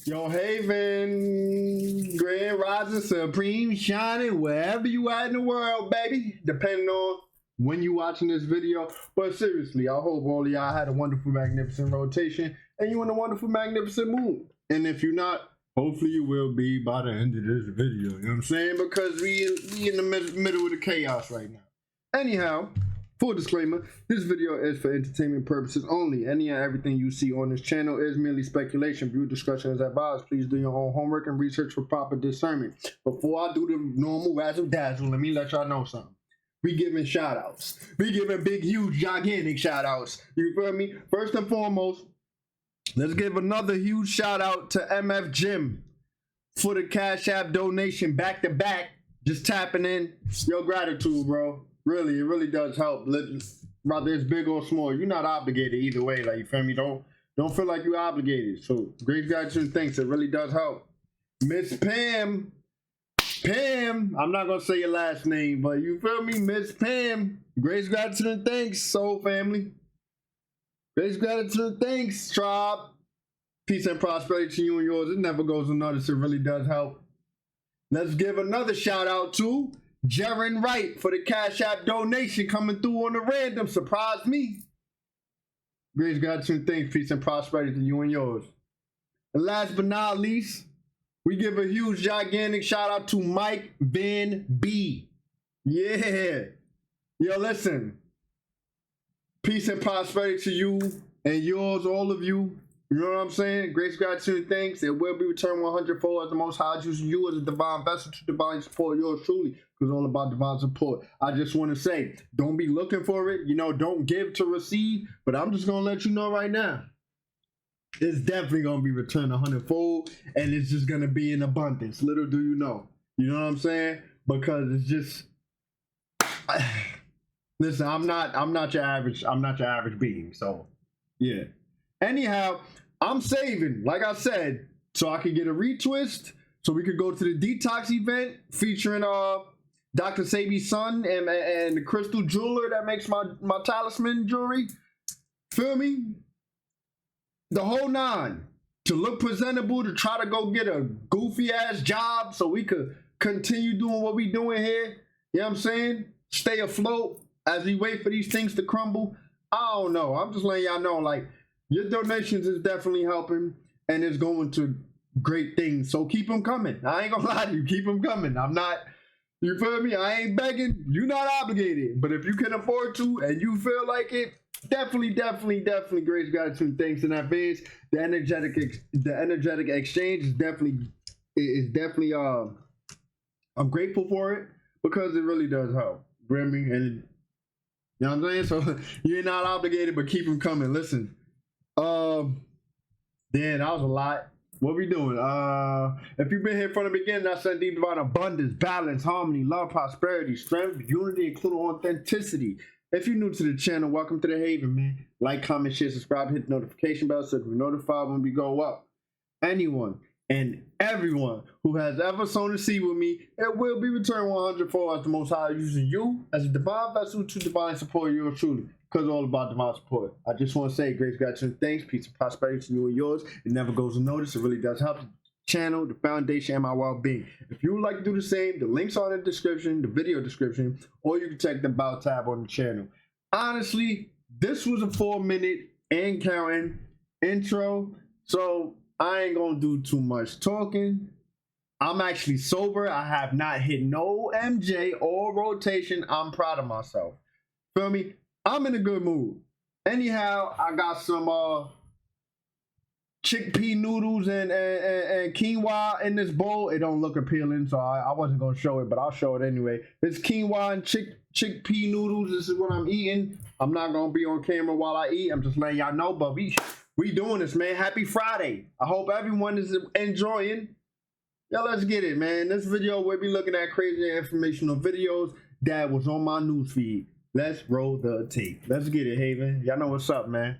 Yo, Haven, Grand Rising, Supreme, Shining, wherever you at in the world, baby. Depending on when you watching this video. But seriously, I hope all of y'all had a wonderful, magnificent rotation and you in a wonderful, magnificent mood. And if you're not, hopefully you will be by the end of this video. You know what I'm saying? Because we in the middle of the chaos right now. Anyhow, full disclaimer, this video is for entertainment purposes only. Any and everything you see on this channel is merely speculation. View discussion as advised. Please do your own homework and research for proper discernment. Before I do the normal razzle dazzle, let me let y'all know something. We giving shout outs. We giving big, huge, gigantic shout outs. You feel me? First and foremost, let's give another huge shout out to MF Jim for the Cash App donation back to back. Just tapping in. Your gratitude, bro. Really, it really does help. Whether it's big or small, you're not obligated either way. Like, you feel me? Don't feel like you're obligated. So, great gratitude and thanks. It really does help. Miss Pam, I'm not gonna say your last name, but you feel me? Miss Pam, great gratitude and thanks, soul family. Great gratitude and thanks, tribe. Peace and prosperity to you and yours. It never goes unnoticed. It really does help. Let's give another shout out to Jaren Wright for the Cash App donation coming through on the random. Surprised me. Great gratitude and thanks, peace and prosperity to you and yours. And last but not least, we give a huge, gigantic shout out to Mike Van B. Yeah. Yo, listen. Peace and prosperity to you and yours, all of you. You know what I'm saying? Grace, gratitude, and thanks. It will be returned 100-fold as the Most High using you as a divine vessel to divine support yours truly. Because all about divine support. I just want to say, don't be looking for it. You know, don't give to receive. But I'm just going to let you know right now. It's definitely going to be returned 100-fold. And it's just going to be in abundance. Little do you know. You know what I'm saying? Because it's just... Listen, I'm not your average being. So, yeah. Anyhow, I'm saving, like I said, so I could get a retwist, so we could go to the detox event featuring Dr. Sabi's son and the crystal jeweler that makes my talisman jewelry. Feel me? The whole nine. To look presentable, to try to go get a goofy ass job so we could continue doing what we doing here. You know what I'm saying? Stay afloat as we wait for these things to crumble. I don't know. I'm just letting y'all know, like, your donations is definitely helping and it's going to great things. So keep them coming. I ain't gonna lie to you. Keep them coming. I'm not, you feel me? I ain't begging. You're not obligated. But if you can afford to and you feel like it, definitely grace, gratitude, thanks in advance. The energetic exchange is definitely I'm grateful for it because it really does help. Bring me and you know what I'm saying? So you're not obligated, but keep them coming. Listen. That was a lot. What we doing? If you've been here from the beginning, I said deep divine abundance, balance, harmony, love, prosperity, strength, unity, including authenticity. If you're new to the channel, welcome to the Haven, man. Like, comment, share, subscribe, hit the notification bell so you're notified when we go up. Anyone and everyone who has ever sown a seed with me, it will be returned 100-fold as the Most High using you as a divine vessel to divine support yours truly. Because all about divine support. I just want to say grace, gratitude, thanks, peace, and prosperity to you and yours. It never goes unnoticed. It really does help the channel, the foundation, and my well-being. If you would like to do the same, the links are in the description, the video description, or you can check the About tab on the channel. Honestly, this was a 4-minute and counting intro, so I ain't going to do too much talking. I'm actually sober. I have not hit no MJ or rotation. I'm proud of myself. Feel me? I'm in a good mood. Anyhow, I got some chickpea noodles and quinoa in this bowl. It don't look appealing, so I wasn't going to show it, but I'll show it anyway. It's quinoa and chickpea noodles. This is what I'm eating. I'm not going to be on camera while I eat. I'm just letting y'all know, but we doing this, man. Happy Friday. I hope everyone is enjoying. Yeah, let's get it, man. This video, we'll be looking at crazy informational videos that was on my newsfeed. Let's roll the tape. Let's get it, Haven. Y'all know what's up, man.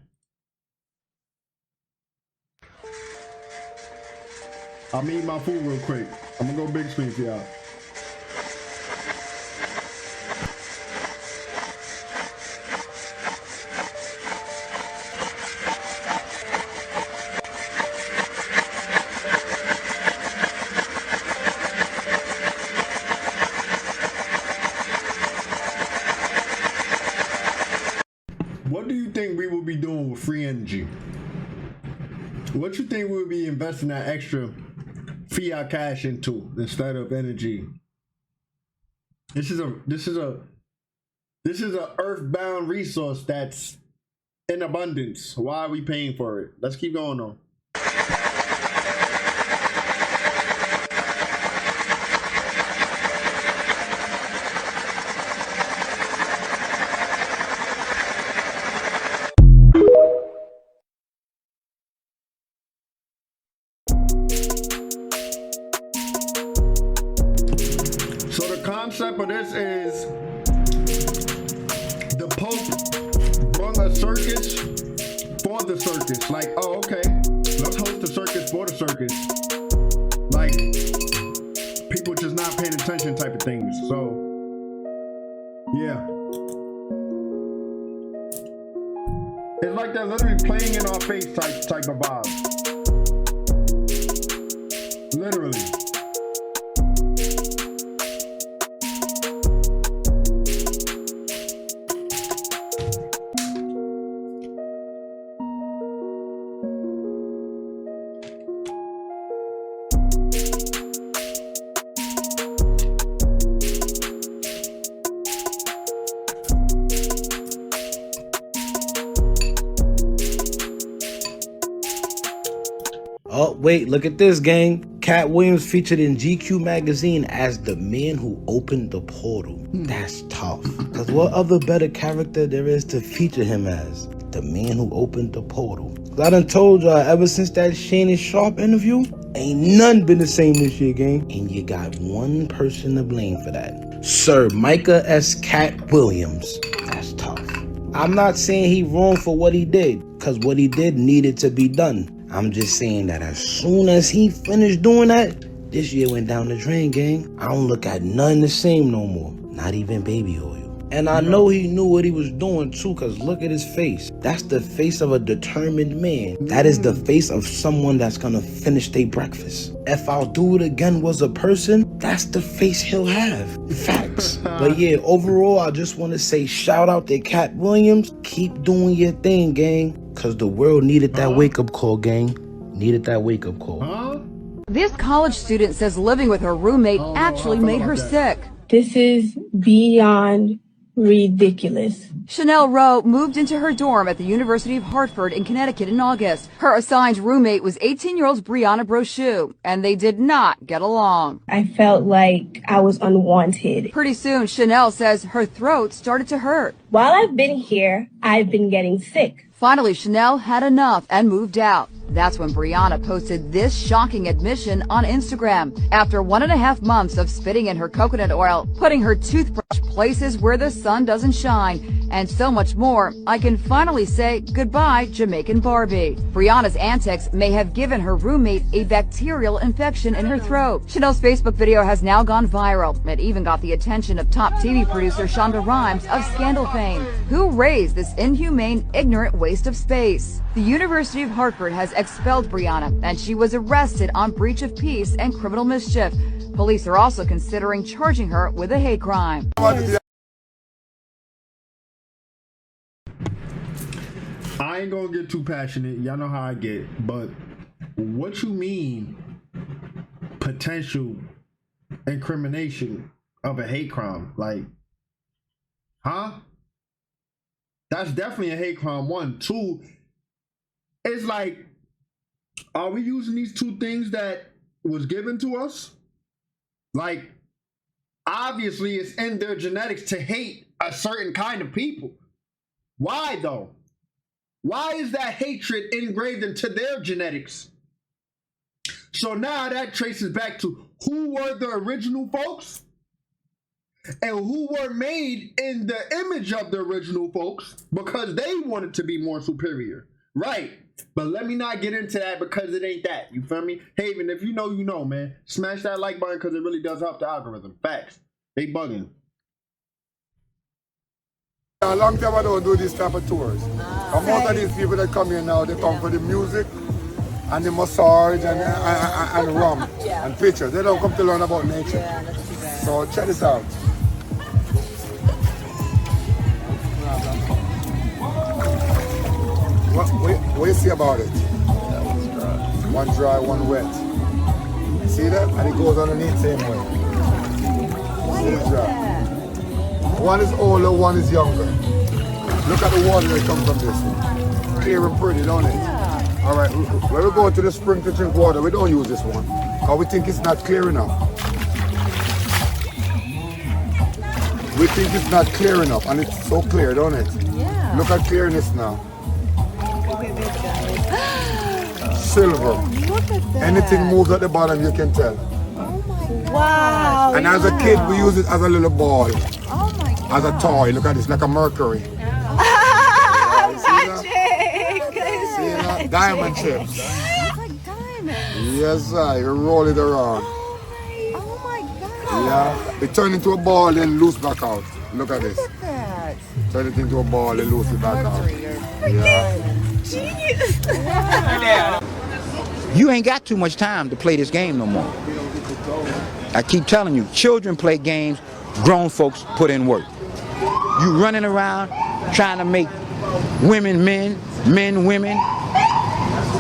I'm eating my food real quick. I'm gonna go big screen for y'all. would be investing that extra fiat cash into instead of energy. This is a earthbound resource that's in abundance. Why are we paying for it? Let's keep going on. So the concept of this is the Pope brung a circus for the circus. Like, oh, okay, let's host the circus for the circus. Like, people just not paying attention type of things. So, yeah. It's like they're literally playing in our face type of vibe. Literally. Oh, wait, look at this, gang. Cat Williams featured in GQ magazine as the man who opened the portal. That's tough. Because what other better character there is to feature him as? The man who opened the portal. I done told y'all, ever since that Shannon Sharp interview, ain't none been the same this year, gang. And you got one person to blame for that. Sir Micah S. Cat Williams. That's tough. I'm not saying he wrong for what he did, because what he did needed to be done. I'm just saying that as soon as he finished doing that, this year went down the drain, gang. I don't look at none the same no more. Not even baby oil. And I know he knew what he was doing too, because look at his face. That's the face of a determined man. That is the face of someone that's gonna finish their breakfast. If I'll do it again was a person, that's the face he'll have. Facts. But yeah, overall, I just want to say shout out to Cat Williams. Keep doing your thing, gang. Because the world needed that wake-up call, gang. Needed that wake-up call. This college student says living with her roommate actually made her sick. This is beyond ridiculous. Chanel Rowe moved into her dorm at the University of Hartford in Connecticut in August. Her assigned roommate was 18-year-old Brianna Brochu, and they did not get along. I felt like I was unwanted. Pretty soon, Chanel says her throat started to hurt. While I've been here, I've been getting sick. Finally, Chanel had enough and moved out. That's when Brianna posted this shocking admission on Instagram. After 1.5 months of spitting in her coconut oil, putting her toothbrush places where the sun doesn't shine, and so much more, I can finally say goodbye, Jamaican Barbie. Brianna's antics may have given her roommate a bacterial infection in her throat. Chanel's Facebook video has now gone viral. It even got the attention of top TV producer Shonda Rhimes of Scandal fame, who raised this inhumane, ignorant waste of space. The University of Hartford has expelled Brianna, and she was arrested on breach of peace and criminal mischief. Police are also considering charging her with a hate crime. I ain't gonna get too passionate. Y'all know how I get. But what you mean potential incrimination of a hate crime? Like, huh? That's definitely a hate crime. 1. 2, it's like, are we using these two things that was given to us? Like, obviously it's in their genetics to hate a certain kind of people. Why though? Why is that hatred engraved into their genetics? So now that traces back to who were the original folks and who were made in the image of the original folks because they wanted to be more superior. Right. But let me not get into that because it ain't that. You feel me? Haven, if you know, you know, man. Smash that like button because it really does help the algorithm. Facts. They bugging. A long time I don't do this type of tours. And most of these people that come here now, they come for the music and the massage and rum and pictures. They don't come to learn about nature. So check this out. What do you see about it? One dry, one wet. See that? And it goes underneath same way. See dry. One is older, one is younger. Look at the water that comes from this one. Clear and pretty, don't it? Yeah. All right, when we go to the spring to drink water, we don't use this one because we think it's not clear enough. We think it's not clear enough, and it's so clear, don't it? Yeah. Look at clearness now. Silver. Look at that. Anything moves at the bottom, you can tell. Oh my God. Wow. And as a kid, we use it as a little ball. Oh my God. As a toy. Look at this, like a mercury. Diamond chips. It's like diamonds. Yes, sir. You roll it around. Oh my God. Yeah. It turn into a ball and loose back out. Look at this. Look at that. Turn it into a ball and loose it back out. Yeah. Genius. You ain't got too much time to play this game no more. I keep telling you, children play games, grown folks put in work. You running around trying to make women men, men women.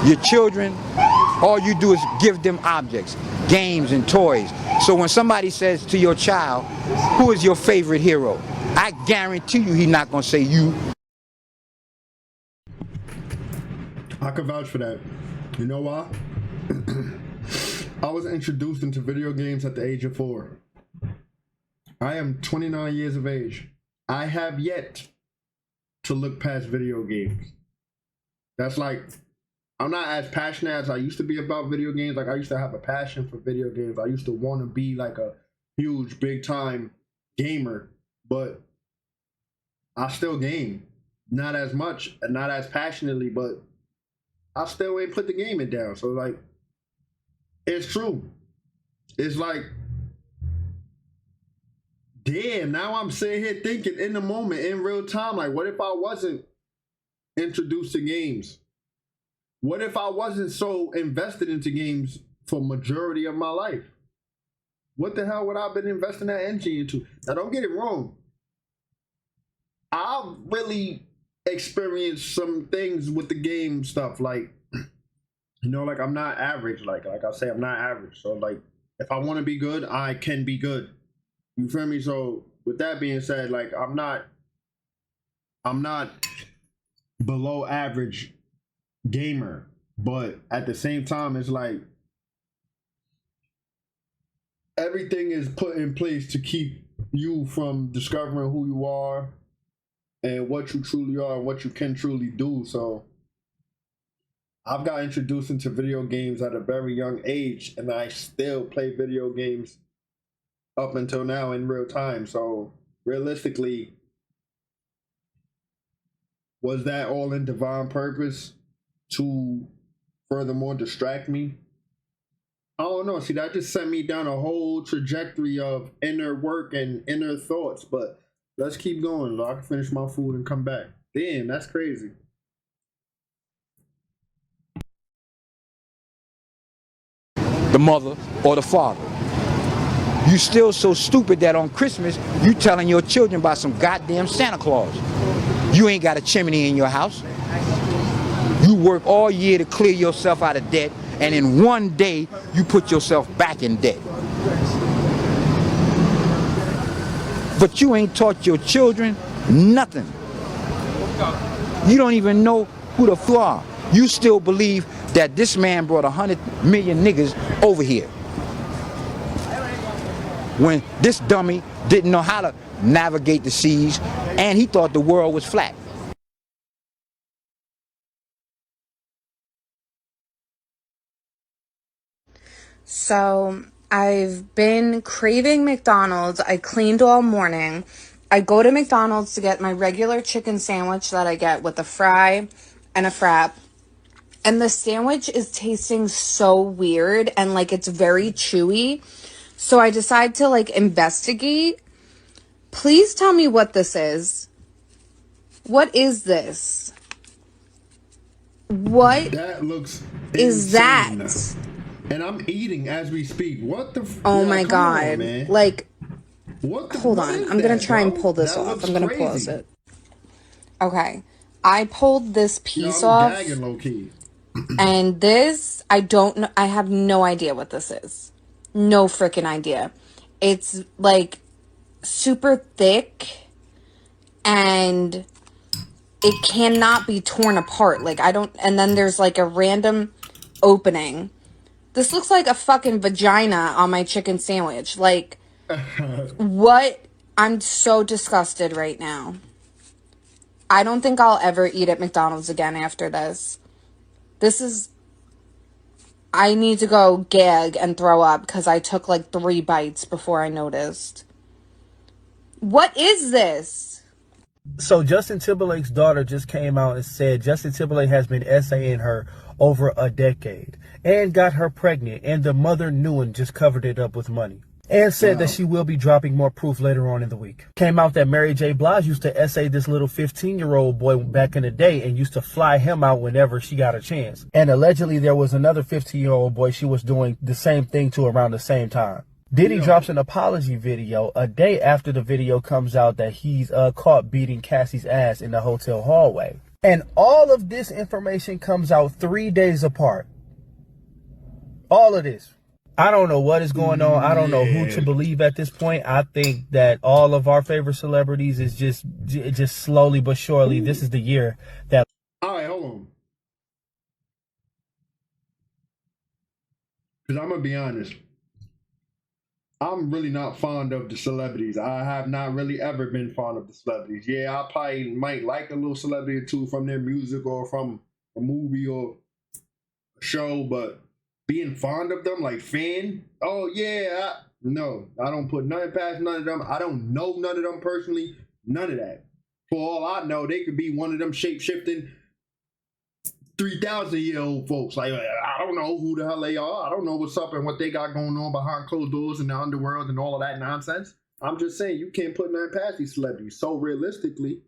Your children, all you do is give them objects, games and toys. So when somebody says to your child, who is your favorite hero? I guarantee you he's not gonna say you. I can vouch for that. You know why? I was introduced into video games at the age of 4. I am 29 years of age. I have yet to look past video games. That's like, I'm not as passionate as I used to be about video games. Like I used to have a passion for video games. I used to want to be like a huge, big time gamer, but I still game. Not as much, not as passionately, but I still ain't put the gaming down. So like, it's true. It's like, damn, now I'm sitting here thinking in the moment, in real time, like what if I wasn't introduced to games? What if I wasn't so invested into games for majority of my life? What the hell would I have been investing that energy into? Now don't get it wrong. I've really experienced some things with the game stuff, like, you know, like I'm not average, like I say, I'm not average. So like, if I want to be good, I can be good. You feel me? So with that being said, like I'm not below average gamer, but at the same time, it's like everything is put in place to keep you from discovering who you are and what you truly are and what you can truly do. So I've got introduced into video games at a very young age, and I still play video games up until now in real time. So realistically, was that all in divine purpose to furthermore distract me? I don't know. See, that just sent me down a whole trajectory of inner work and inner thoughts. But let's keep going. So I can finish my food and come back. Damn, that's crazy. The mother or the father. You still so stupid that on Christmas, you telling your children about some goddamn Santa Claus. You ain't got a chimney in your house. You work all year to clear yourself out of debt, and in one day, you put yourself back in debt. But you ain't taught your children nothing. You don't even know who the fuck are. You still believe that this man brought 100 million niggas over here, when this dummy didn't know how to navigate the seas, and he thought the world was flat. So I've been craving McDonald's. I cleaned all morning. I go to McDonald's to get my regular chicken sandwich that I get with a fry and a frap. And the sandwich is tasting so weird and like it's very chewy. So I decide to like investigate. Please tell me what this is. What is this? What that looks is insane. that? And I'm eating as we speak. What the? Oh my God! On, man. Like, what hold on. I'm gonna try and pull this off. I'm gonna pause it. Okay, I pulled this piece off. Gagging low key. And this, I don't know. I have no idea what this is. No freaking idea. It's like super thick and it cannot be torn apart. Like, I don't, and then there's like a random opening. This looks like a fucking vagina on my chicken sandwich. Like, what? I'm so disgusted right now. I don't think I'll ever eat at McDonald's again after this. This is, I need to go gag and throw up because I took like 3 bites before I noticed. What is this? So Justin Timberlake's daughter just came out and said Justin Timberlake has been essaying her over a decade and got her pregnant, and the mother knew and just covered it up with money. And said that she will be dropping more proof later on in the week. Came out that Mary J. Blige used to essay this little 15-year-old boy back in the day and used to fly him out whenever she got a chance. And allegedly there was another 15-year-old boy she was doing the same thing to around the same time. Diddy drops an apology video a day after the video comes out that he's caught beating Cassie's ass in the hotel hallway. And all of this information comes out 3 days apart. All of this. I don't know what is going on. I don't know who to believe at this point. I think that all of our favorite celebrities is just slowly but surely. This is the year that. All right, hold on. Because I'm going to be honest. I'm really not fond of the celebrities. I have not really ever been fond of the celebrities. Yeah, I probably might like a little celebrity or two from their music or from a movie or a show, but being fond of them, like fan, oh yeah, no, I don't put nothing past none of them. I don't know none of them personally, none of that. For all I know, they could be one of them shape-shifting 3,000-year-old folks. Like, I don't know who the hell they are. I don't know what's up and what they got going on behind closed doors in the underworld and all of that nonsense. I'm just saying, you can't put nothing past these celebrities. So realistically,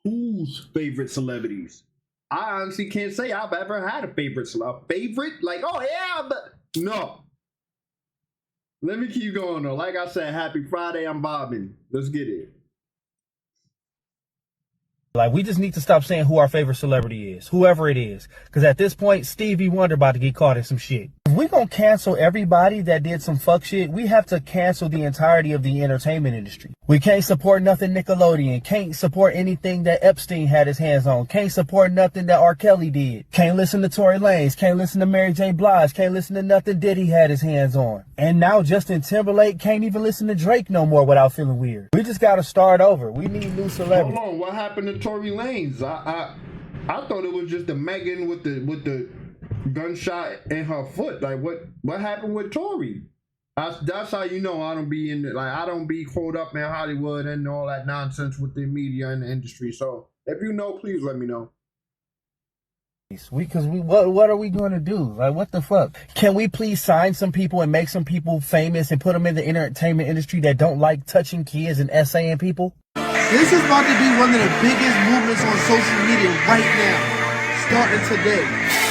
whose favorite celebrities? I honestly can't say I've ever had a favorite. Like, oh yeah, but no. Let me keep going though. Like I said, happy Friday, I'm bobbing. Let's get it. Like, we just need to stop saying who our favorite celebrity is, whoever it is. Because at this point, Stevie Wonder about to get caught in some shit. If we gonna cancel everybody that did some fuck shit, we have to cancel the entirety of the entertainment industry. We can't support nothing Nickelodeon, can't support anything that Epstein had his hands on, can't support nothing that R. Kelly did, can't listen to Tory Lanez, can't listen to Mary J. Blige, can't listen to nothing Diddy had his hands on. And now Justin Timberlake can't even listen to Drake no more without feeling weird. We just gotta start over. We need new celebrities. Hold on, what happened to Tory Lanez? I thought it was just the Megan with the gunshot in her foot. Like, what happened with Tory? That's how you know I don't be in like I don't be caught up in Hollywood and all that nonsense with the media and the industry. So if you know, please let me know. What are we going to do? Like, what the fuck? Can we please sign some people and make some people famous and put them in the entertainment industry that don't like touching kids and essaying people? This is about to be one of the biggest movements on social media right now, starting today.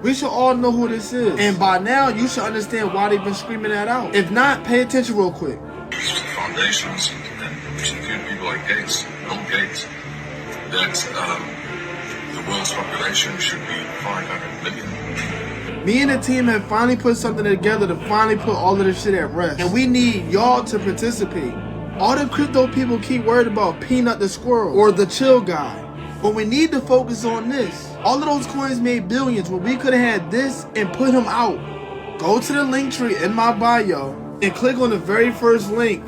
We should all know who this is. And by now, you should understand why they've been screaming that out. If not, pay attention real quick. Foundations and secure people like Gates, Bill Gates, that the world's population should be 500 million. Me and the team have finally put something together to finally put all of this shit at rest. And we need y'all to participate. All the crypto people keep worried about Peanut the Squirrel or the Chill Guy. But we need to focus on this. All of those coins made billions, but we could have had this and put him out. Go to the link tree in my bio and click on the very first link.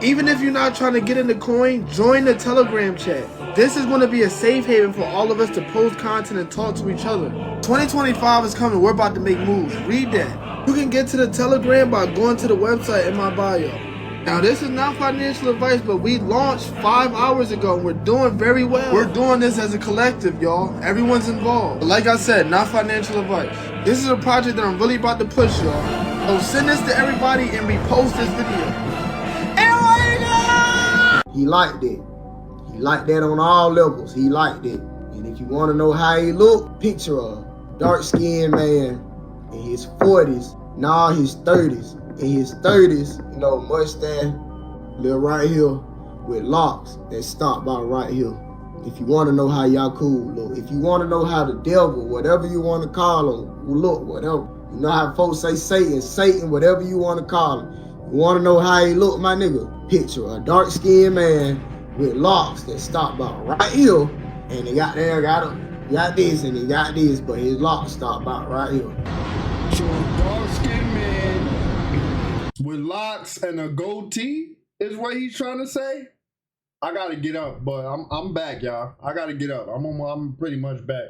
Even if you're not trying to get in the coin, join the Telegram chat. This is going to be a safe haven for all of us to post content and talk to each other. 2025 is coming. We're about to make moves. Read that. You can get to the Telegram by going to the website in my bio. Now, this is not financial advice, but we launched 5 hours ago and we're doing very well. We're doing this as a collective, y'all. Everyone's involved. But like I said, not financial advice. This is a project that I'm really about to push, y'all. So send this to everybody and repost this video. He liked it. He liked that on all levels. He liked it. And if you want to know how he looked, picture a dark-skinned man in his 40s, now his 30s. In his 30s, you know, mustache, live right here with locks that stop by right here. If you want to know how y'all cool, look. If you want to know how the devil, whatever you want to call him, look, whatever. You know how folks say Satan, whatever you want to call him. You want to know how he look, my nigga? Picture a dark-skinned man with locks that stop by right here, and he got this, and he got this, but his locks stop by right here. So a dark-skinned man with locks and a goatee is what he's trying to say? I gotta get up, but I'm back, y'all. I gotta get up. I'm pretty much back.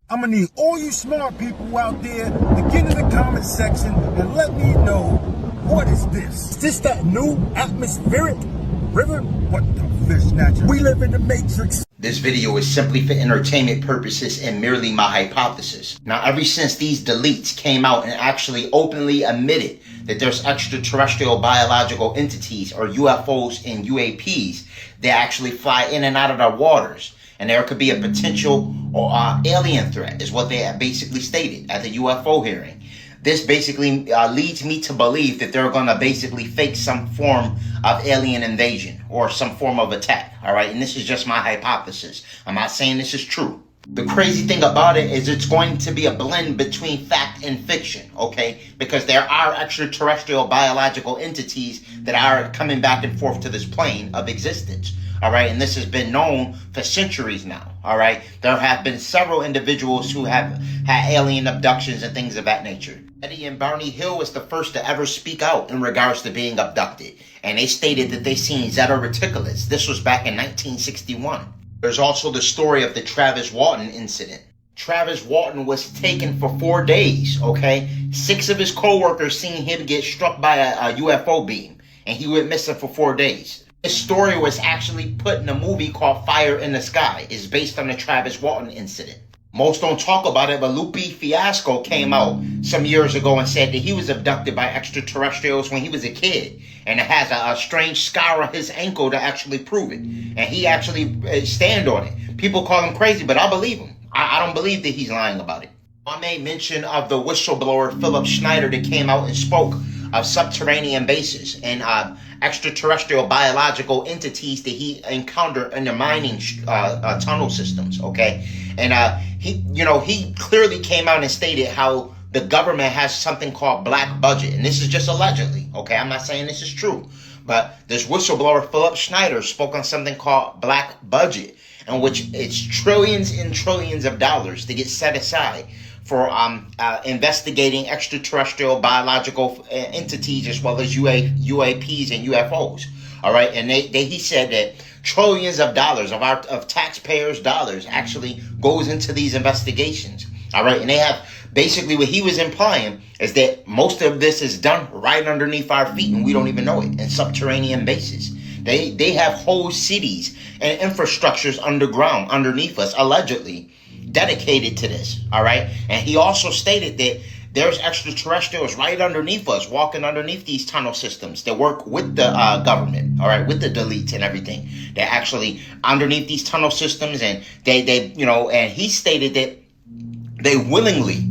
I'm gonna need all you smart people out there to get in the comment section and let me know, what is this? Is this that new atmospheric river? What the fish snatcher? We live in the Matrix. This video is simply for entertainment purposes and merely my hypothesis. Now, ever since these deletes came out and actually openly admitted that there's extraterrestrial biological entities or UFOs and UAPs that actually fly in and out of our waters, and there could be a potential alien threat, is what they basically stated at the UFO hearing. This basically leads me to believe that they're going to basically fake some form of alien invasion or some form of attack, all right? And this is just my hypothesis. I'm not saying this is true. The crazy thing about it is it's going to be a blend between fact and fiction, okay? Because there are extraterrestrial biological entities that are coming back and forth to this plane of existence. All right, and this has been known for centuries now. All right, there have been several individuals who have had alien abductions and things of that nature. Eddie and Barney Hill was the first to ever speak out in regards to being abducted, and they stated that they seen Zeta Reticulates. This was back in 1961. There's also the story of the Travis Walton incident. Travis Walton was taken for 4 days. Okay, 6 of his co-workers seen him get struck by a UFO beam, and he went missing for 4 days. This story was actually put in a movie called Fire in the Sky. It's based on the Travis Walton incident. Most don't talk about it, but Lupe Fiasco came out some years ago and said that he was abducted by extraterrestrials when he was a kid. And it has a strange scar on his ankle to actually prove it. And he actually stand on it. People call him crazy, but I believe him. I don't believe that he's lying about it. I made mention of the whistleblower Philip Schneider that came out and spoke of subterranean bases and extraterrestrial biological entities that he encountered in the mining tunnel systems, okay? And he clearly came out and stated how the government has something called black budget, and this is just allegedly, okay? I'm not saying this is true, but this whistleblower Philip Schneider spoke on something called black budget, in which it's trillions and trillions of dollars to get set aside for investigating extraterrestrial biological entities as well as UAPs and UFOs. All right, and he said that trillions of dollars of taxpayers' dollars actually goes into these investigations. All right, and they have basically what he was implying is that most of this is done right underneath our feet and we don't even know it in subterranean bases. They have whole cities and infrastructures underground underneath us, allegedly, dedicated to this, all right? And he also stated that there's extraterrestrials right underneath us, walking underneath these tunnel systems that work with the government, all right, with the deletes and everything. They're actually underneath these tunnel systems, and they and he stated that they willingly,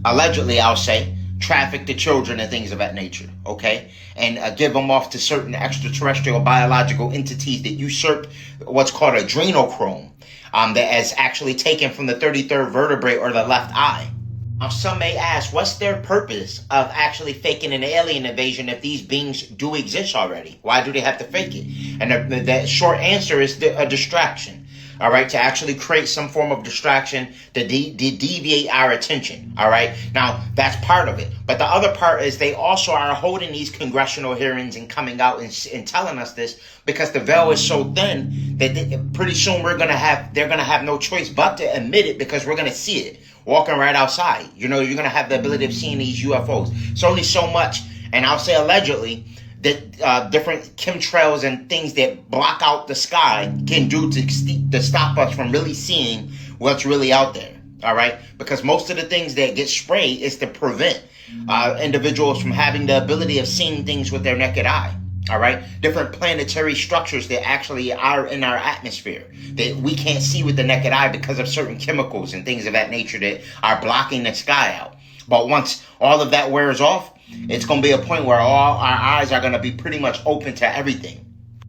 allegedly, I'll say, traffic the children and things of that nature, okay? And give them off to certain extraterrestrial biological entities that usurp what's called adrenochrome. That is actually taken from the 33rd vertebrae or the left eye. Now, some may ask, what's their purpose of actually faking an alien invasion if these beings do exist already? Why do they have to fake it? And the short answer is a distraction. All right, to actually create some form of distraction to deviate our attention. All right, now that's part of it. But the other part is they also are holding these congressional hearings and coming out and telling us this because the veil is so thin that pretty soon they're gonna have no choice but to admit it because we're gonna see it walking right outside. You're gonna have the ability of seeing these UFOs. It's only so much, and I'll say allegedly, that different chemtrails and things that block out the sky can do to stop us from really seeing what's really out there. All right, because most of the things that get sprayed is to prevent individuals from having the ability of seeing things with their naked eye. All right, different planetary structures that actually are in our atmosphere that we can't see with the naked eye because of certain chemicals and things of that nature that are blocking the sky out. But once all of that wears off, it's going to be a point where all our eyes are going to be pretty much open to everything.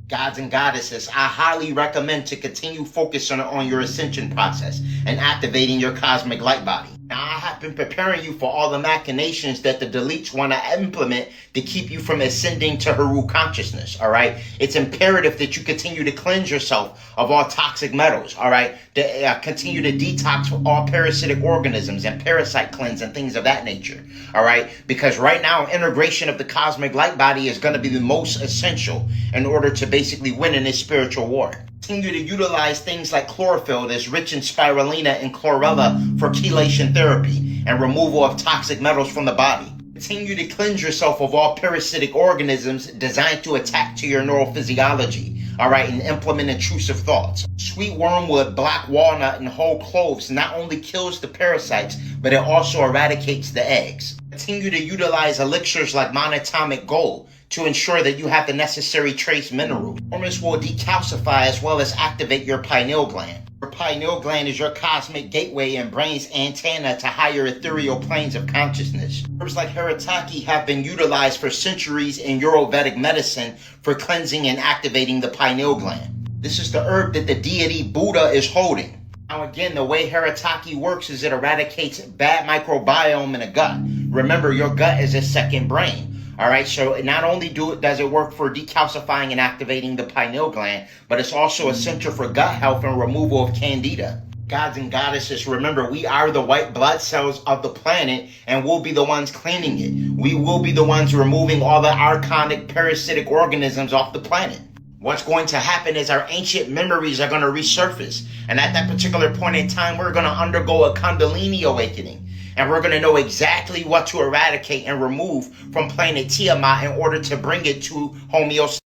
Gods and goddesses, I highly recommend to continue focusing on your ascension process and activating your cosmic light body. Now, I have been preparing you for all the machinations that the deletes want to implement to keep you from ascending to Haru consciousness, all right? It's imperative that you continue to cleanse yourself of all toxic metals, all right? To continue to detox all parasitic organisms and parasite cleanse and things of that nature, all right? Because right now, integration of the cosmic light body is going to be the most essential in order to basically win in this spiritual war. Continue to utilize things like chlorophyll that's rich in spirulina and chlorella for chelation therapy and removal of toxic metals from the body. Continue to cleanse yourself of all parasitic organisms designed to attack to your neurophysiology, all right, and implement intrusive thoughts. Sweet wormwood, black walnut, and whole cloves not only kills the parasites, but it also eradicates the eggs. Continue to utilize elixirs like monatomic gold to ensure that you have the necessary trace minerals. Ormus will decalcify as well as activate your pineal gland. Your pineal gland is your cosmic gateway and brain's antenna to higher ethereal planes of consciousness. Herbs like Haritaki have been utilized for centuries in Ayurvedic medicine for cleansing and activating the pineal gland. This is the herb that the deity Buddha is holding. Now again, the way Haritaki works is it eradicates bad microbiome in the gut. Remember, your gut is a second brain. All right, so not only does it work for decalcifying and activating the pineal gland, but it's also essential for gut health and removal of candida. Gods and goddesses, remember, we are the white blood cells of the planet, and we'll be the ones cleaning it. We will be the ones removing all the archonic parasitic organisms off the planet. What's going to happen is our ancient memories are going to resurface. And at that particular point in time, we're going to undergo a Kundalini awakening. And we're going to know exactly what to eradicate and remove from planet Tiamat in order to bring it to homeostasis.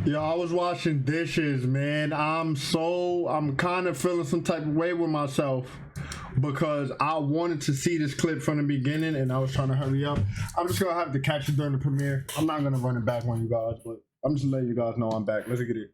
Yo, I was washing dishes, man. I'm kind of feeling some type of way with myself because I wanted to see this clip from the beginning and I was trying to hurry up. I'm just going to have to catch it during the premiere. I'm not going to run it back on you guys, but I'm just letting you guys know I'm back. Let's get it.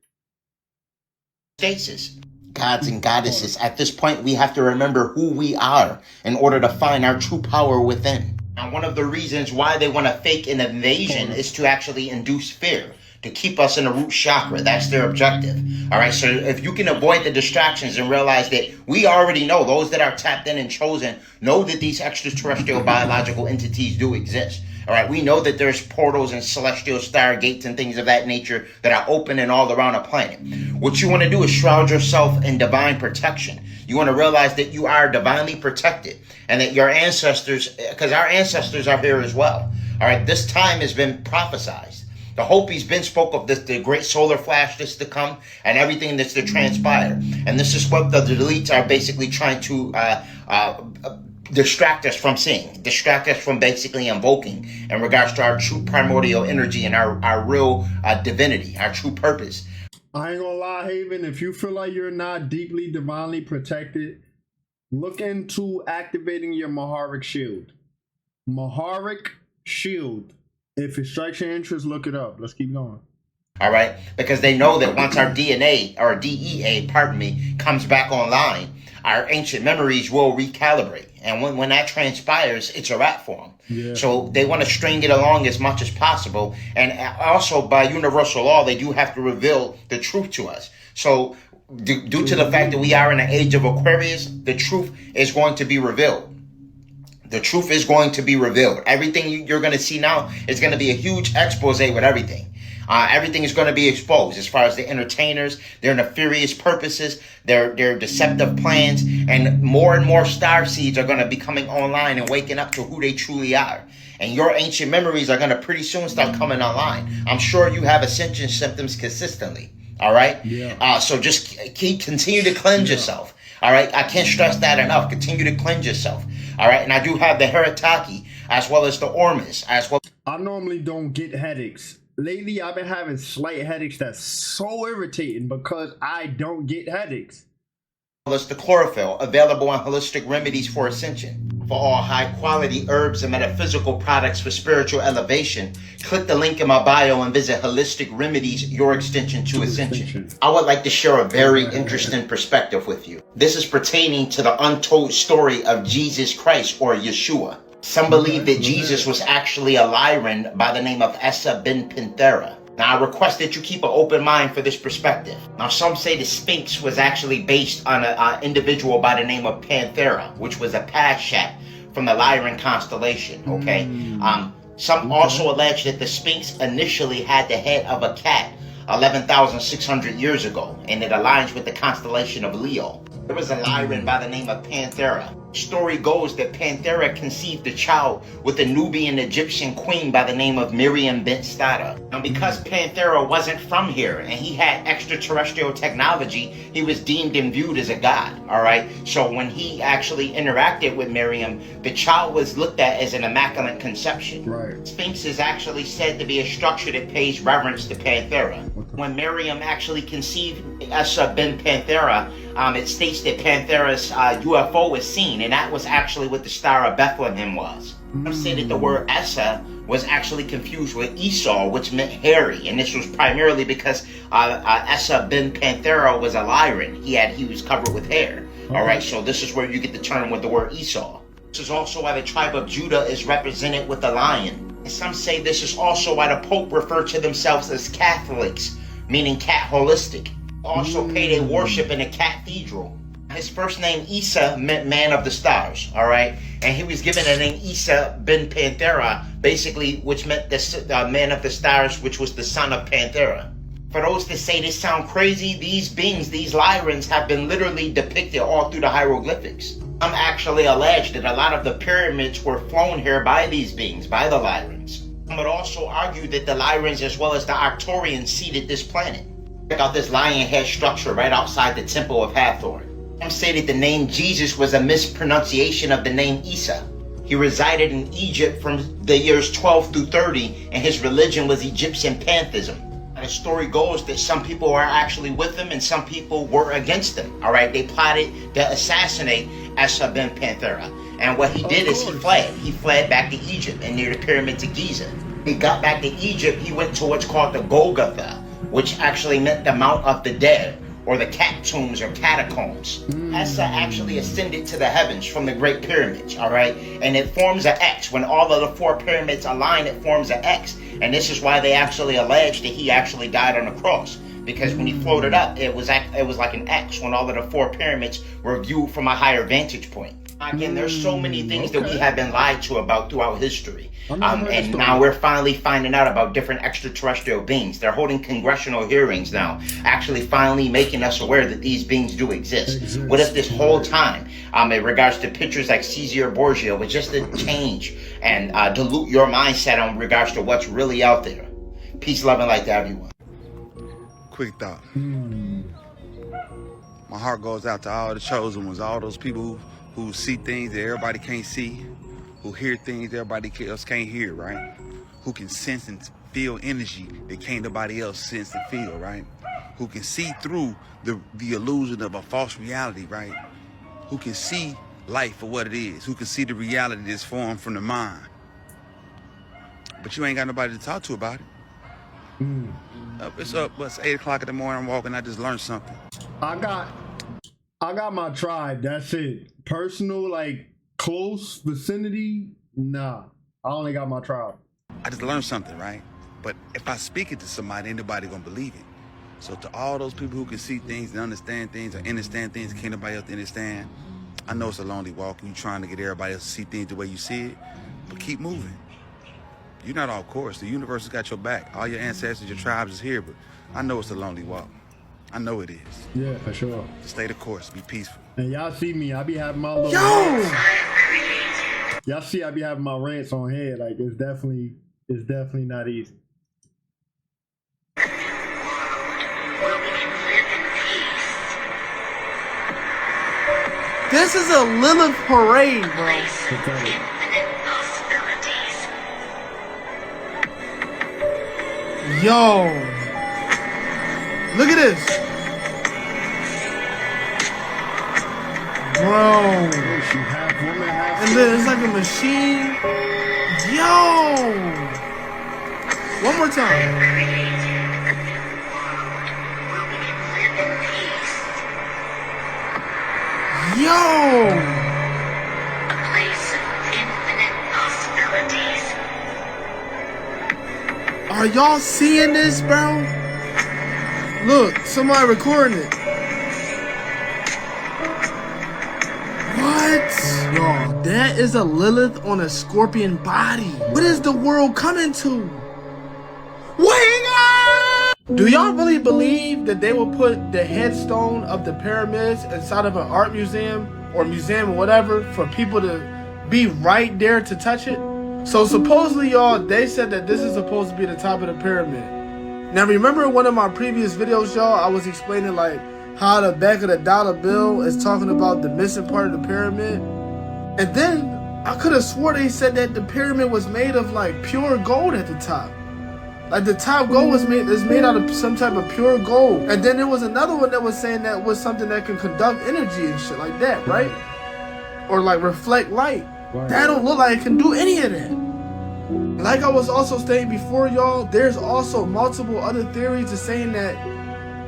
Stasis. Gods and goddesses, at this point, we have to remember who we are in order to find our true power within. And one of the reasons why they want to fake an invasion is to actually induce fear, to keep us in the root chakra. That's their objective. All right, so if you can avoid the distractions and realize that we already know, those that are tapped in and chosen, know that these extraterrestrial biological entities do exist. All right, we know that there's portals and celestial stargates and things of that nature that are open and all around the planet. What you want to do is shroud yourself in divine protection. You want to realize that you are divinely protected and that your ancestors, because our ancestors are here as well. All right, this time has been prophesized. The Hopis been spoke of this, the great solar flash that's to come and everything that's to transpire. And this is what the deletes are basically trying to distract us from seeing, distract us from basically invoking in regards to our true primordial energy and our real divinity, our true purpose. I ain't gonna lie, Haven, if you feel like you're not deeply divinely protected, look into activating your Maharic shield. Maharic shield. If it strikes your interest, look it up. Let's keep going. All right, because they know that once our DNA, or DEA, pardon me, comes back online, our ancient memories will recalibrate. And when that transpires, it's a wrap for them. Yeah. So they want to string it along as much as possible. And also, by universal law, they do have to reveal the truth to us. So due to the fact that we are in the age of Aquarius, the truth is going to be revealed. The truth is going to be revealed. Everything you're going to see now is going to be a huge expose with everything. Everything is going to be exposed as far as the entertainers, their nefarious purposes, their deceptive plans, and more star seeds are going to be coming online and waking up to who they truly are. And your ancient memories are going to pretty soon start coming online. I'm sure you have ascension symptoms consistently. All right. Yeah. So just continue to cleanse yourself. All right. I can't stress that enough. Continue to cleanse yourself. All right. And I do have the Haritaki as well as the Ormus as well. I normally don't get headaches lately I've been having slight headaches that's so irritating because I don't get headaches. The chlorophyll, available on holistic remedies for ascension. For all high-quality herbs and metaphysical products for spiritual elevation, click the link in my bio and visit Holistic Remedies, your extension to ascension. I would like to share a very interesting perspective with you. This is pertaining to the untold story of Jesus Christ, or Yeshua. Some believe that Jesus was actually a Lyran by the name of Essa ben Panthera. Now, I request that you keep an open mind for this perspective. Now, some say the Sphinx was actually based on an individual by the name of Panthera, which was a Pashat from the Lyran constellation, okay? Some also allege that the Sphinx initially had the head of a cat 11,600 years ago, and it aligns with the constellation of Leo. There was a Lyran by the name of Panthera. Story goes that Panthera conceived a child with a Nubian Egyptian queen by the name of Miriam bint Stada. Now, because Panthera wasn't from here and he had extraterrestrial technology, he was deemed and viewed as a god, all right? So when he actually interacted with Miriam, the child was looked at as an immaculate conception. Right. Sphinx is actually said to be a structure that pays reverence to Panthera. When Miriam actually conceived Essa ben Panthera, it states that Panthera's UFO was seen, and that was actually what the Star of Bethlehem was. Some say that the word Essa was actually confused with Esau, which meant hairy, and this was primarily because Essa ben Panthera was a Lyran. He was covered with hair. All right, so this is where you get the term with the word Esau. This is also why the tribe of Judah is represented with a lion. And some say this is also why the Pope referred to themselves as Catholics, meaning cat holistic. Also paid a worship in a cathedral. His first name, Isa, meant man of the stars, all right? And he was given the name Isa ben Panthera, basically, which meant the man of the stars, which was the son of Panthera. For those that say this sound crazy, these beings, these Lyrans, have been literally depicted all through the hieroglyphics. Some actually allege that a lot of the pyramids were flown here by these beings, by the Lyrans. Some would also argue that the Lyrans, as well as the Arcturians, seeded this planet. Check out this lion head structure right outside the Temple of Hathor. Some say that the name Jesus was a mispronunciation of the name Isa. He resided in Egypt from the years 12 through 30, and his religion was Egyptian pantheism. And the story goes that some people were actually with him and some people were against him. All right, they plotted to assassinate Essa ben Panthera. And what he did is he fled. He fled back to Egypt and near the pyramids of Giza. He got back to Egypt. He went to what's called the Golgotha, which actually meant the Mount of the Dead, or the cat tombs or catacombs. Essa actually ascended to the heavens from the Great Pyramids, all right? And it forms an X. When all of the four pyramids align, it forms an X. And this is why they actually allege that he actually died on the cross. Because when he floated up, it was like an X when all of the four pyramids were viewed from a higher vantage point. Again, there's so many things that we have been lied to about throughout history. And now we're finally finding out about different extraterrestrial beings. They're holding congressional hearings now, actually finally making us aware that these beings do exist. What if this whole time, in regards to pictures like Caesar Borgia, was just a change and dilute your mindset in regards to what's really out there? Peace, love, and light to everyone. Quick thought. My heart goes out to all the chosen ones, all those people who see things that everybody can't see, who hear things that everybody else can't hear, right? Who can sense and feel energy that can't nobody else sense and feel, right? Who can see through the illusion of a false reality, right? Who can see life for what it is, who can see the reality that's formed from the mind. But you ain't got nobody to talk to about it. It's 8 o'clock in the morning, I'm walking, I just learned something. I got my tribe, that's it. Personal, like, close vicinity, nah. I only got my tribe. I just learned something, right? But if I speak it to somebody, anybody gonna believe it. So to all those people who can see things and understand things or understand things can't nobody else understand, I know it's a lonely walk and you trying to get everybody else to see things the way you see it, but keep moving. You're not off course. The universe has got your back. All your ancestors, your tribes is here, but I know it's a lonely walk. I know it is. Yeah, for sure. Stay the course, be peaceful. And y'all see me, I be having my little rants. Y'all see I be having my rants on head. Like, it's definitely not easy. This is a Lilith parade, bro. Yo. Look at this. Bro. And then it's like a machine. Yo. One more time. Yo. Are y'all seeing this, bro? Look, somebody recording it. What? Y'all, that is a Lilith on a scorpion body. What is the world coming to? Do y'all really believe that they will put the headstone of the pyramids inside of an art museum or museum or whatever for people to be right there to touch it? So supposedly, y'all, they said that this is supposed to be the top of the pyramid. Now remember in one of my previous videos, y'all, I was explaining like how the back of the dollar bill is talking about the missing part of the pyramid. And then I could have swore they said that the pyramid was made of like pure gold at the top. Like the top gold is made out of some type of pure gold. And then there was another one that was saying that was something that can conduct energy and shit like that, right? Or like reflect light. That don't look like it can do any of that. Like I was also saying before, y'all, there's also multiple other theories of saying that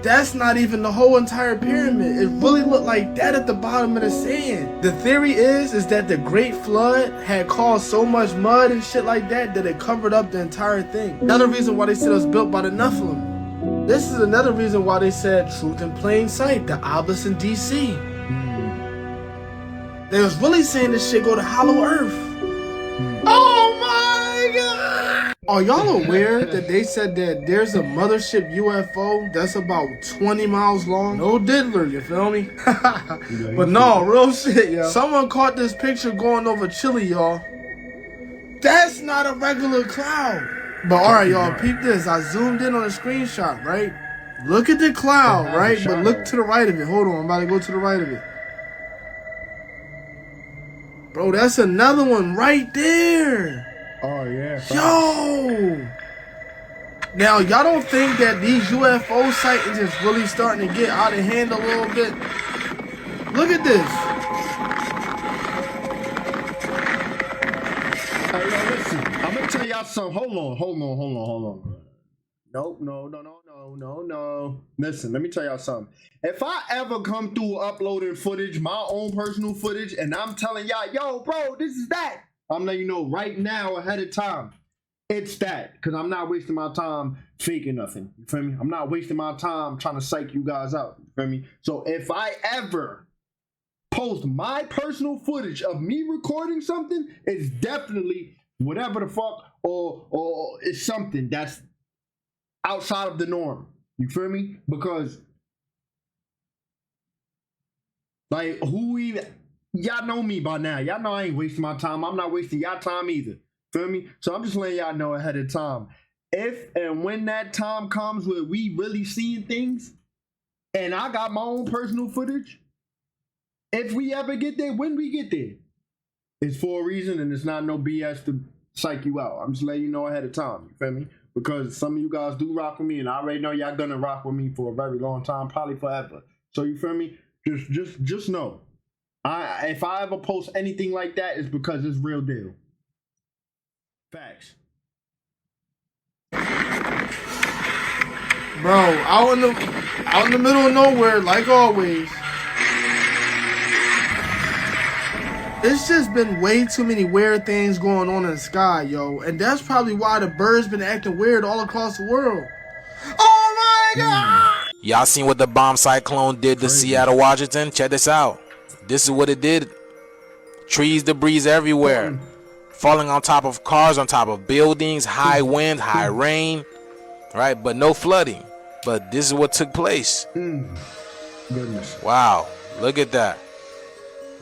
that's not even the whole entire pyramid. It really looked like that at the bottom of the sand. The theory is that the Great Flood had caused so much mud and shit like that that it covered up the entire thing. Another reason why they said it was built by the Nephilim. This is another reason why they said truth in plain sight, the obelisk in DC. They was really saying this shit go to Hollow Earth. Oh my god! Are y'all aware that they said that there's a mothership UFO that's about 20 miles long? No diddler, you feel me? But no, real shit, y'all. Someone caught this picture going over Chile, y'all. That's not a regular cloud. But alright, y'all, peep this. I zoomed in on a screenshot, right? Look at the cloud, right? But look to the right of it. Hold on, I'm about to go to the right of it. Bro, that's another one right there. Oh, yeah. Yo. Now, y'all don't think that these UFO sightings is really starting to get out of hand a little bit? Look at this. Hey, yo, listen. I'm going to tell y'all something. Hold on. No. Listen, let me tell y'all something. If I ever come through uploading footage, my own personal footage, and I'm telling y'all, yo, bro, this is that. I'm letting you know right now ahead of time. It's that. Because I'm not wasting my time faking nothing. You feel me? I'm not wasting my time trying to psych you guys out. You feel me? So if I ever post my personal footage of me recording something, it's definitely whatever the fuck or it's something that's outside of the norm. You feel me? Because like who even y'all know me by now. Y'all know I ain't wasting my time. I'm not wasting y'all time either. Feel me? So I'm just letting y'all know ahead of time. If and when that time comes where we really seeing things and I got my own personal footage, if we ever get there, when we get there, it's for a reason and it's not no BS to psych you out. I'm just letting you know ahead of time. You feel me? Because some of you guys do rock with me, and I already know y'all gonna rock with me for a very long time, probably forever. So you feel me? Just know, if I ever post anything like that, it's because it's real deal. Facts. Bro, out in the middle of nowhere, like always. It's just been way too many weird things going on in the sky, yo. And that's probably why the birds been acting weird all across the world. Oh my god! Y'all seen what the bomb cyclone did to Seattle, Washington? Check this out. This is what it did. Trees, debris everywhere. Falling on top of cars, on top of buildings, high winds, high rain. Right? But no flooding. But this is what took place. Goodness. Wow. Look at that.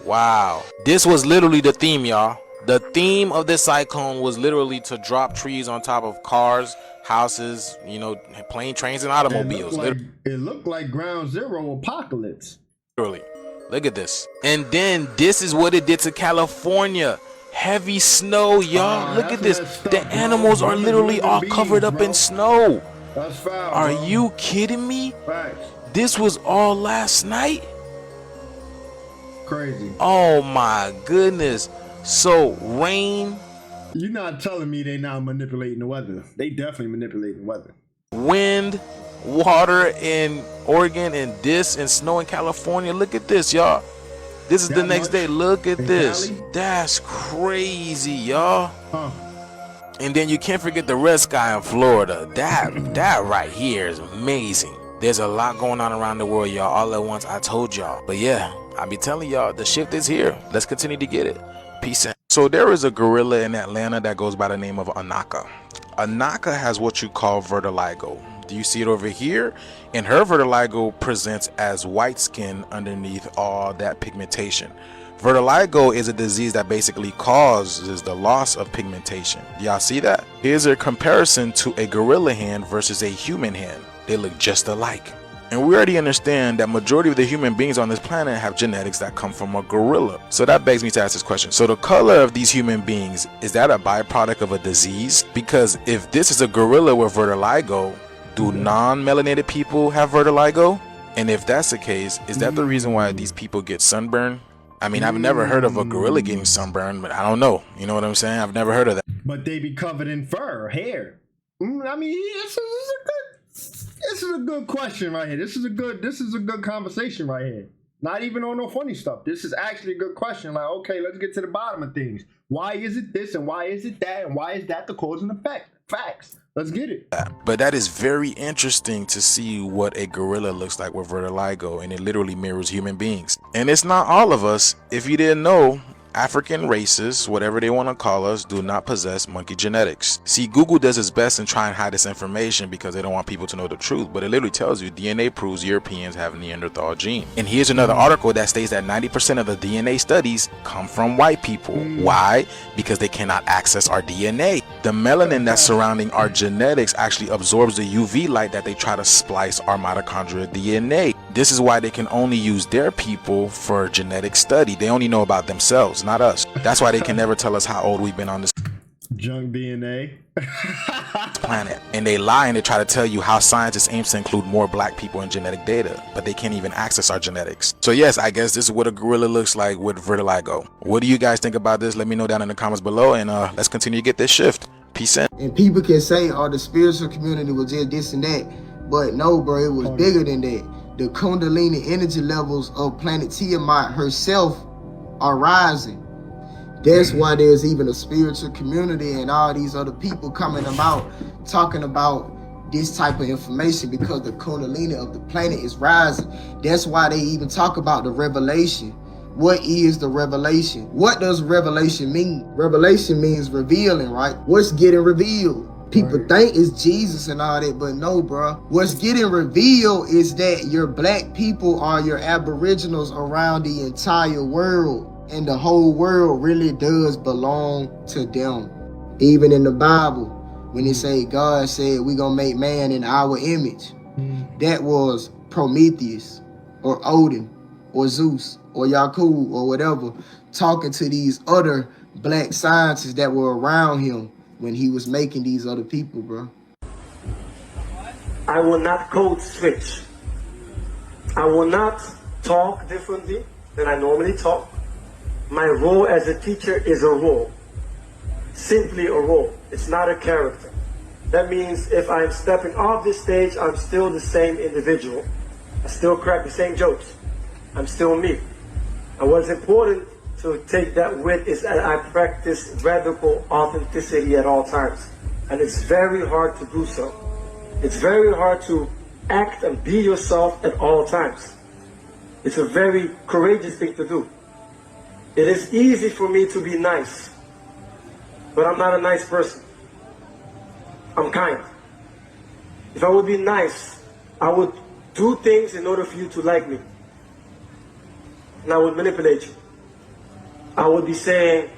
Wow. This was literally the theme, y'all. The theme of this cyclone was literally to drop trees on top of cars, houses, you know, plane, trains, and automobiles. It looked like Ground Zero apocalypse. Literally. Look at this. And then this is what it did to California. Heavy snow, y'all. Look at this. The animals are literally all covered up in snow. That's foul. Are bro. you kidding me? Facts. This was all last night? Crazy. Oh my goodness. So rain, You're not telling me they not manipulating the weather. They definitely manipulating the weather. wind, water in Oregon, and this and snow in California. Look at this, y'all. This is the next day. Look at this. Cali? That's crazy, y'all. Huh. And then you can't forget the red sky in Florida. That right here is amazing. There's a lot going on around the world, y'all, all at once. I told y'all. But yeah, I be telling y'all, the shift is here. Let's continue to get it. Peace out. So there is a gorilla in Atlanta that goes by the name of Anaka. Anaka has what you call vitiligo. Do you see it over here? And her vitiligo presents as white skin underneath all that pigmentation. Vitiligo is a disease that basically causes the loss of pigmentation. Y'all see that? Here's a comparison to a gorilla hand versus a human hand. They look just alike. And we already understand that majority of the human beings on this planet have genetics that come from a gorilla. So that begs me to ask this question. So the color of these human beings, is that a byproduct of a disease? Because if this is a gorilla with vitiligo, do non-melanated people have vitiligo? And if that's the case, is that the reason why these people get sunburned? I mean, I've never heard of a gorilla getting sunburned, but I don't know. You know what I'm saying? I've never heard of that. But they be covered in fur, hair. I mean, this is a good question right here. This is a good conversation right here. Not even on no funny stuff. This is actually a good question. Like, okay, let's get to the bottom of things. Why is it this and why is it that and why is that the cause and effect? Facts. Let's get it. But that is very interesting to see what a gorilla looks like with vitiligo, and it literally mirrors human beings. And it's not all of us. If you didn't know, African races, whatever they want to call us, do not possess monkey genetics. See, Google does its best in trying to hide this information because they don't want people to know the truth, but it literally tells you DNA proves Europeans have Neanderthal gene. And here's another article that states that 90% of the DNA studies come from white people. Why? Because they cannot access our DNA. The melanin that's surrounding our genetics actually absorbs the UV light that they try to splice our mitochondrial DNA. This is why they can only use their people for genetic study. They only know about themselves, not us. That's why they can never tell us how old we've been on this junk DNA planet. And they lie and they try to tell you how scientists aim to include more black people in genetic data, but they can't even access our genetics. So yes, I guess this is what a gorilla looks like with vitiligo. What do you guys think about this? Let me know down in the comments below, and let's continue to get this shift. Peace out. And people can say, oh, the spiritual community was just this and that, but no, bro, it was bigger than that. The Kundalini energy levels of planet Tiamat herself are rising. That's why there's even a spiritual community and all these other people coming about talking about this type of information, because the Kundalini of the planet is rising. That's why they even talk about the revelation. What is the revelation? What does revelation mean? Revelation means revealing, right? What's getting revealed? People think it's Jesus and all that, but no, bro. What's getting revealed is that your black people are your aboriginals around the entire world. And the whole world really does belong to them. Even in the Bible, when it say God said we gonna make man in our image, that was Prometheus or Odin or Zeus or Yakub or whatever, talking to these other black scientists that were around him when he was making these other people, bro. I will not code switch. I will not talk differently than I normally talk. My role as a teacher is a role. Simply a role. It's not a character. That means if I'm stepping off this stage, I'm still the same individual. I still crack the same jokes. I'm still me. And what's important to take that with is that I practice radical authenticity at all times. And it's very hard to do so. It's very hard to act and be yourself at all times. It's a very courageous thing to do. It is easy for me to be nice, but I'm not a nice person. I'm kind. If I would be nice, I would do things in order for you to like me. And I would manipulate you. I would be saying,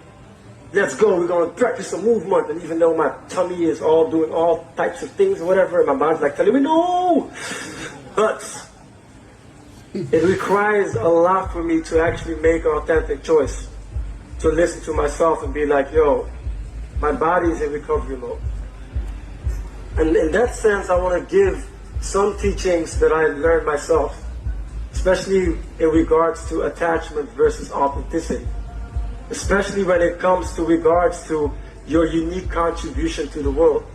let's go, we're going to practice a movement. And even though my tummy is all doing all types of things or whatever, and my body's like telling me, no! But it requires a lot for me to actually make an authentic choice. To listen to myself and be like, yo, my body is in recovery mode. And in that sense, I want to give some teachings that I learned myself, especially in regards to attachment versus authenticity, especially when it comes to regards to your unique contribution to the world.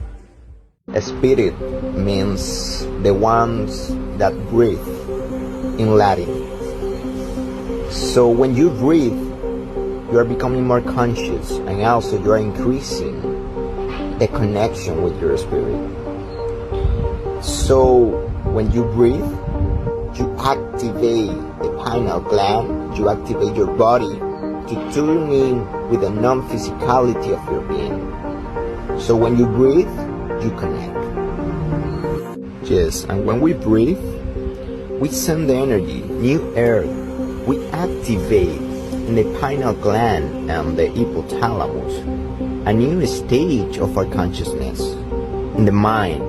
Spirit means the ones that breathe in Latin. So when you breathe, you are becoming more conscious, and also you are increasing the connection with your spirit. So when you breathe, you activate the pineal gland, you activate your body to tune in with the non-physicality of your being. So when you breathe, you connect. Yes, and when we breathe, we send the energy, new air. We activate in the pineal gland and the hypothalamus a new stage of our consciousness. In the mind,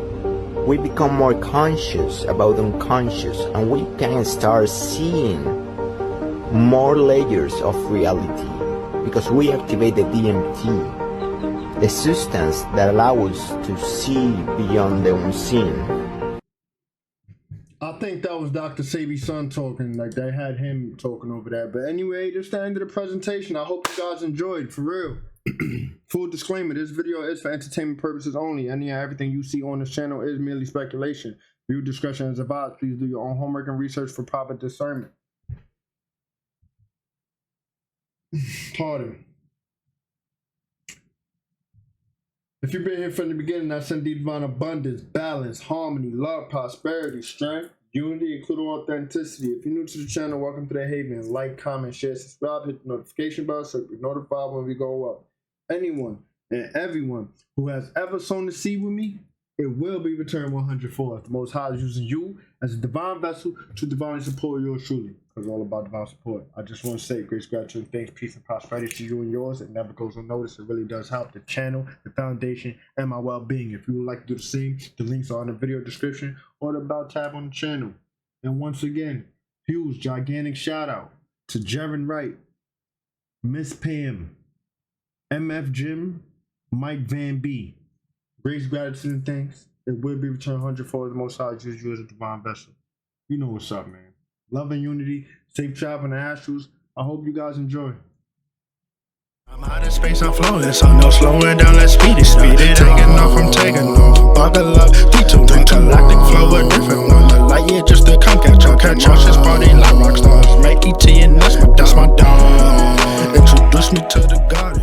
we become more conscious about the unconscious, and we can start seeing more layers of reality because we activate the DMT, the substance that allows us to see beyond the unseen. I think that was Dr. Sabi's son talking, like they had him talking over that. But anyway, that's the end of the presentation. I hope you guys enjoyed, for real. Full disclaimer, this video is for entertainment purposes only. Any and everything you see on this channel is merely speculation. Viewer discretion is advised. Please do your own homework and research for proper discernment. Pardon. If you've been here from the beginning, I send you divine abundance, balance, harmony, love, prosperity, strength, unity, including authenticity. If you're new to the channel, welcome to the Haven. Like, comment, share, subscribe, hit the notification bell so you'll be notified when we go up. Anyone and everyone who has ever sown a seed with me, it will be returned 100-fold. The Most High is using you as a divine vessel to divinely support yours truly. Because it's all about divine support. I just want to say grace, gratitude, and thanks, peace, and prosperity to you and yours. It never goes unnoticed. It really does help the channel, the foundation, and my well-being. If you would like to do the same, the links are in the video description or the about tab on the channel. And once again, huge, gigantic shout out to Jaron Wright, Miss Pam, MF Jim, Mike Van B. Grace, gratitude, and thanks. It will be returned 100-fold. The Most High uses you as a divine vessel. You know what's up, man. Love and unity. Safe travel in the Astros. I hope you guys enjoy. I'm out in space, I'm flowing, so no slowing down, let's speed it, taking off, I'm taking off, buckle up, D2, the galactic flow, a different one, the light year just to come catch us, this party like rock stars, make ET and that's my dog, introduce me to the God.